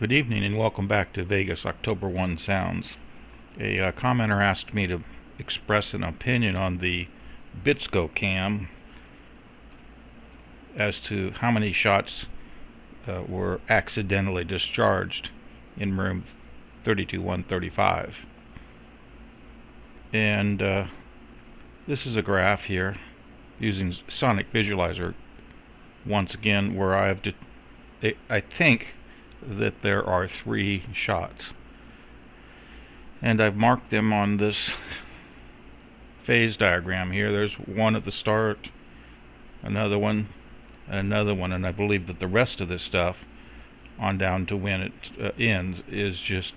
Good evening and welcome back to Vegas October 1 Sounds. A commenter asked me to express an opinion on the Bitsko Cam as to how many shots were accidentally discharged in room 32135. And this is a graph here using Sonic Visualizer once again, where I think that there are 3 shots, and I've marked them on this phase diagram here. There's one at the start, another one, and another one, and I believe that the rest of this stuff on down to when it ends is just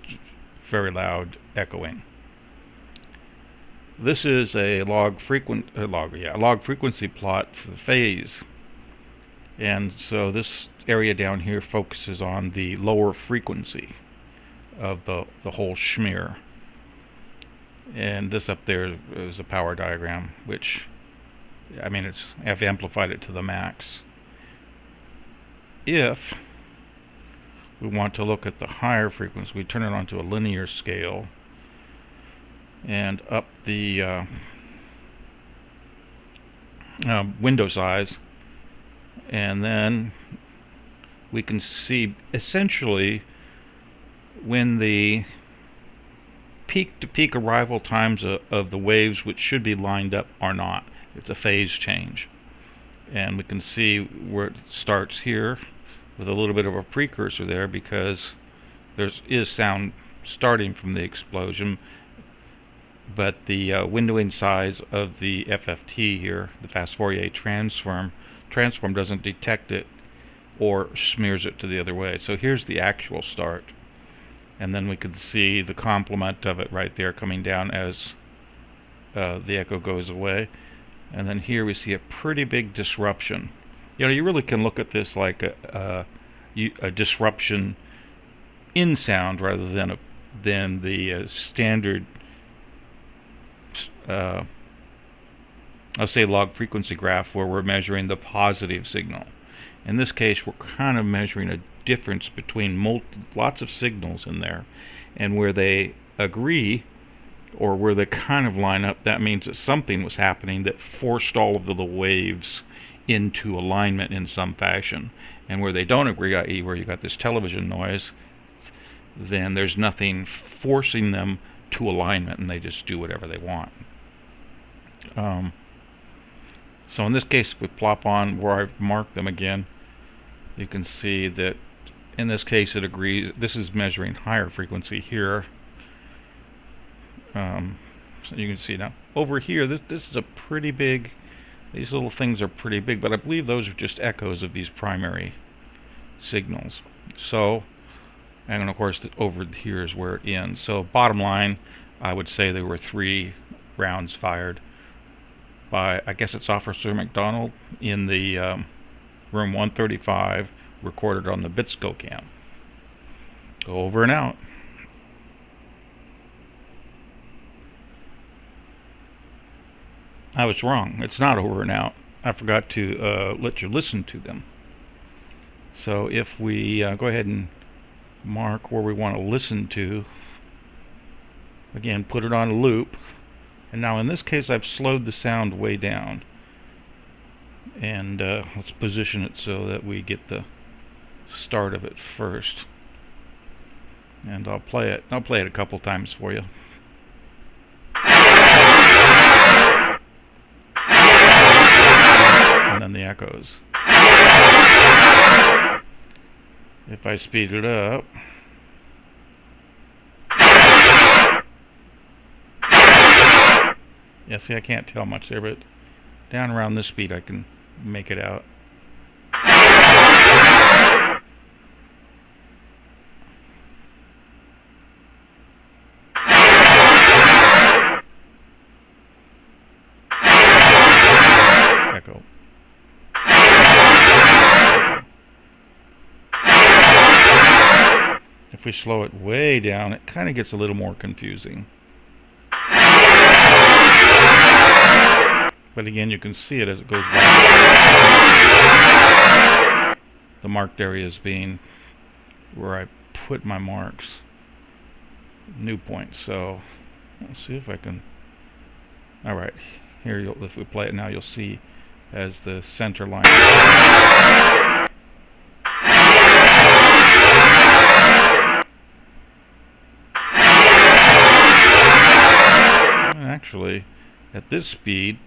very loud echoing. This is a log frequency plot for the phase, and so this area down here focuses on the lower frequency of the whole schmear, and this up there is a power diagram, which I've amplified it to the max. If we want to look at the higher frequency, we turn it onto a linear scale and up the window size, and then we can see essentially when the peak to peak arrival times of the waves, which should be lined up, are not. It's a phase change, and we can see where it starts here with a little bit of a precursor there, because there is sound starting from the explosion, but the windowing size of the FFT here, the fast Fourier transform doesn't detect it or smears it to the other way. So here's the actual start, and then we can see the complement of it right there coming down as the echo goes away. And then here we see a pretty big disruption. You really can look at this like a disruption in sound rather than the standard I'll say log frequency graph, where we're measuring the positive signal. In this case, we're kind of measuring a difference between lots of signals in there, and where they agree or where they kind of line up, that means that something was happening that forced all of the waves into alignment in some fashion. And where they don't agree, i.e. where you got this television noise, then there's nothing forcing them to alignment, and they just do whatever they want. So in this case, if we plop on where I've marked them again, you can see that in this case it agrees. This is measuring higher frequency here. So you can see now over here, this is a pretty big, these little things are pretty big, but I believe those are just echoes of these primary signals. So, and then of course over here is where it ends. So bottom line, I would say there were 3 rounds fired by, I guess it's Officer McDonald in the room 135, recorded on the Bitsko Cam. Over and out. I was wrong. It's not over and out. I forgot to let you listen to them. So if we go ahead and mark where we want to listen to, again, put it on a loop. And now in this case, I've slowed the sound way down, and let's position it so that we get the start of it first. And I'll play it a couple times for you. And then the echoes. If I speed it up, yeah, see, I can't tell much there, but down around this speed I can make it out. Echo. If we slow it way down, it kind of gets a little more confusing. But again, you can see it as it goes by. The marked areas being where I put my marks, new points. So let's see if I can. All right, here if we play it now, you'll see as the center line. Actually, at this speed,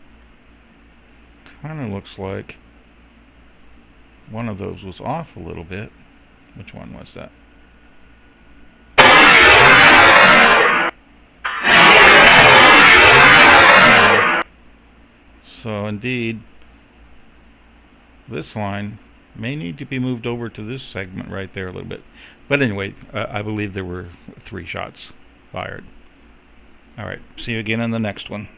kind of looks like one of those was off a little bit. Which one was that? So indeed, this line may need to be moved over to this segment right there a little bit. But anyway, I believe there were 3 shots fired. Alright, see you again in the next one.